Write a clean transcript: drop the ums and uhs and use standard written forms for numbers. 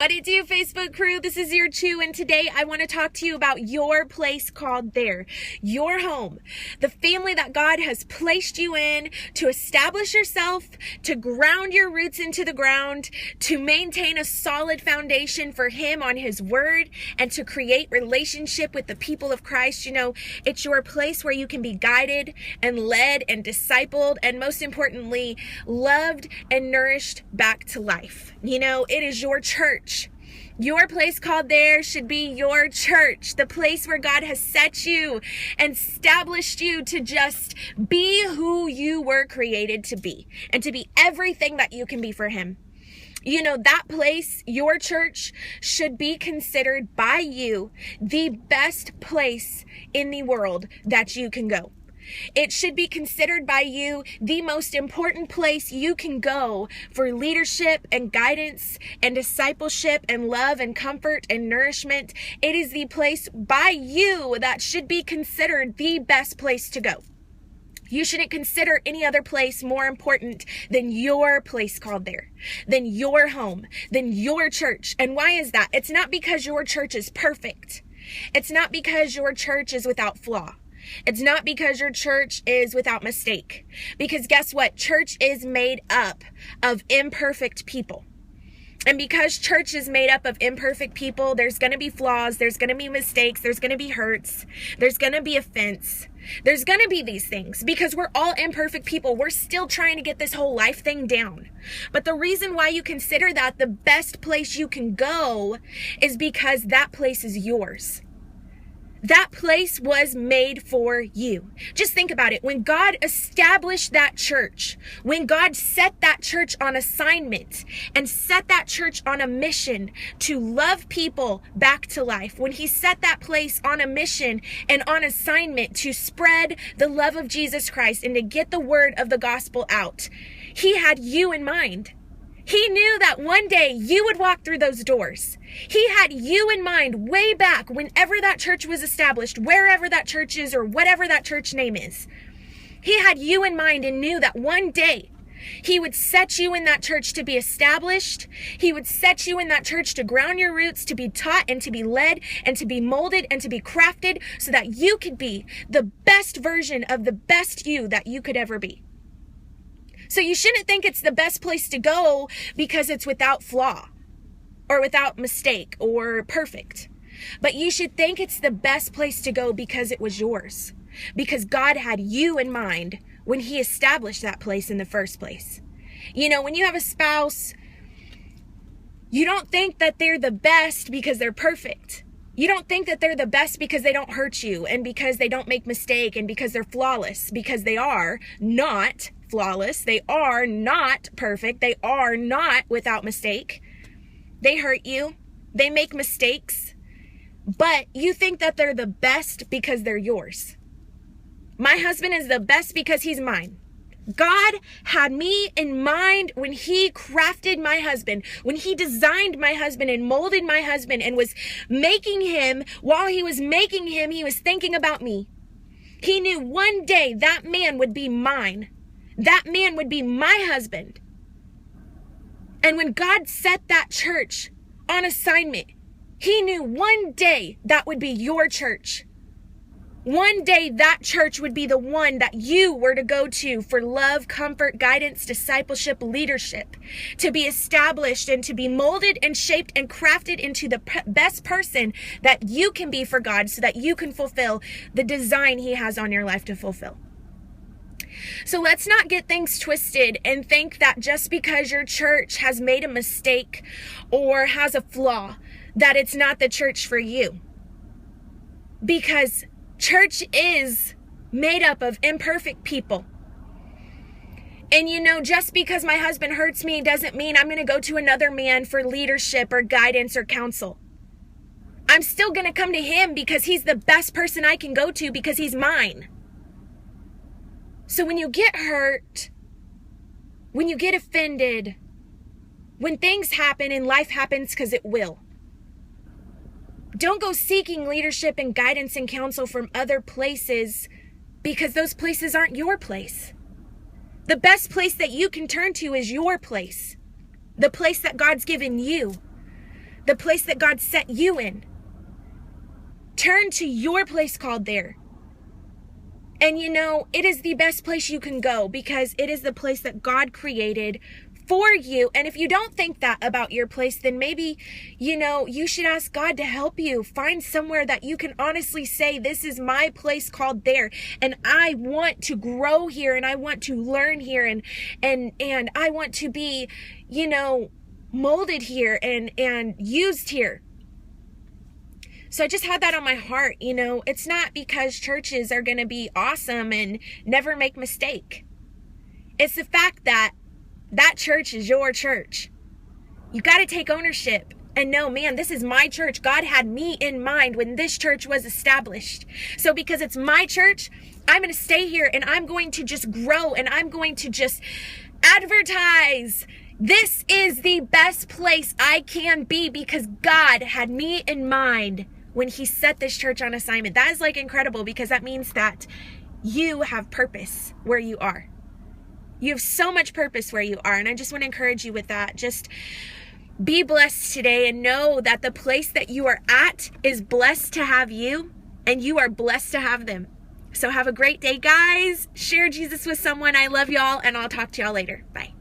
What it do, Facebook crew? This is Year 2, and today I want to talk to you about your place called there, your home, the family that God has placed you in to establish yourself, to ground your roots into the ground, to maintain a solid foundation for Him on His Word, and to create relationship with the people of Christ. You know, it's your place where you can be guided and led and discipled, and most importantly, loved and nourished back to life. You know, it is your church. Your place called there should be your church, the place where God has set you and established you to just be who you were created to be and to be everything that you can be for Him. You know, that place, your church, should be considered by you the best place in the world that you can go. It should be considered by you the most important place you can go for leadership and guidance and discipleship and love and comfort and nourishment. It is the place by you that should be considered the best place to go. You shouldn't consider any other place more important than your place called there, than your home, than your church. And why is that? It's not because your church is perfect. It's not because your church is without flaw. It's not because your church is without mistake. Because guess what? Church is made up of imperfect people. And because church is made up of imperfect people, there's going to be flaws, there's going to be mistakes, there's going to be hurts, there's going to be offense. There's going to be these things because we're all imperfect people. We're still trying to get this whole life thing down. But the reason why you consider that the best place you can go is because that place is yours. That place was made for you. Just think about it. When God established that church, when God set that church on assignment and set that church on a mission to love people back to life, when He set that place on a mission and on assignment to spread the love of Jesus Christ and to get the word of the gospel out, He had you in mind. He knew that one day you would walk through those doors. He had you in mind way back whenever that church was established, wherever that church is or whatever that church name is. He had you in mind and knew that one day He would set you in that church to be established. He would set you in that church to ground your roots, to be taught and to be led and to be molded and to be crafted so that you could be the best version of the best you that you could ever be. So you shouldn't think it's the best place to go because it's without flaw or without mistake or perfect. But you should think it's the best place to go because it was yours. Because God had you in mind when He established that place in the first place. You know, when you have a spouse, you don't think that they're the best because they're perfect. You don't think that they're the best because they don't hurt you and because they don't make mistake and because they're flawless, because they are not flawless. They are not perfect. They are not without mistake. They hurt you. They make mistakes. But you think that they're the best because they're yours. My husband is the best because he's mine. God had me in mind when He crafted my husband, when He designed my husband and molded my husband and was making him. While He was making him, He was thinking about me. He knew one day that man would be mine. That man would be my husband. And when God set that church on assignment, He knew one day that would be your church. One day that church would be the one that you were to go to for love, comfort, guidance, discipleship, leadership, to be established and to be molded and shaped and crafted into the best person that you can be for God so that you can fulfill the design He has on your life to fulfill. So let's not get things twisted and think that just because your church has made a mistake or has a flaw, that it's not the church for you. Because church is made up of imperfect people. And you know, just because my husband hurts me doesn't mean I'm going to go to another man for leadership or guidance or counsel. I'm still going to come to Him because He's the best person I can go to because He's mine. So when you get hurt, when you get offended, when things happen and life happens, because it will, don't go seeking leadership and guidance and counsel from other places because those places aren't your place. The best place that you can turn to is your place. The place that God's given you. the place that God set you in. Turn to your place called there. And you know, it is the best place you can go because it is the place that God created for you. And if you don't think that about your place, then maybe, you know, you should ask God to help you find somewhere that you can honestly say, this is my place called there. And I want to grow here, and I want to learn here, and I want to be, you know, molded here and used here. So I just had that on my heart. You know, it's not because churches are going to be awesome and never make mistake. It's the fact that that church is your church. You got to take ownership and know, man, this is my church. God had me in mind when this church was established. So because it's my church, I'm going to stay here and I'm going to just grow and I'm going to just advertise. This is the best place I can be because God had me in mind when he set this church on assignment. That is like incredible because that means that you have purpose where you are. You have so much purpose where you are. And I just want to encourage you with that. Just be blessed today and know that the place that you are at is blessed to have you and you are blessed to have them. So have a great day, guys. Share Jesus with someone. I love y'all and I'll talk to y'all later. Bye.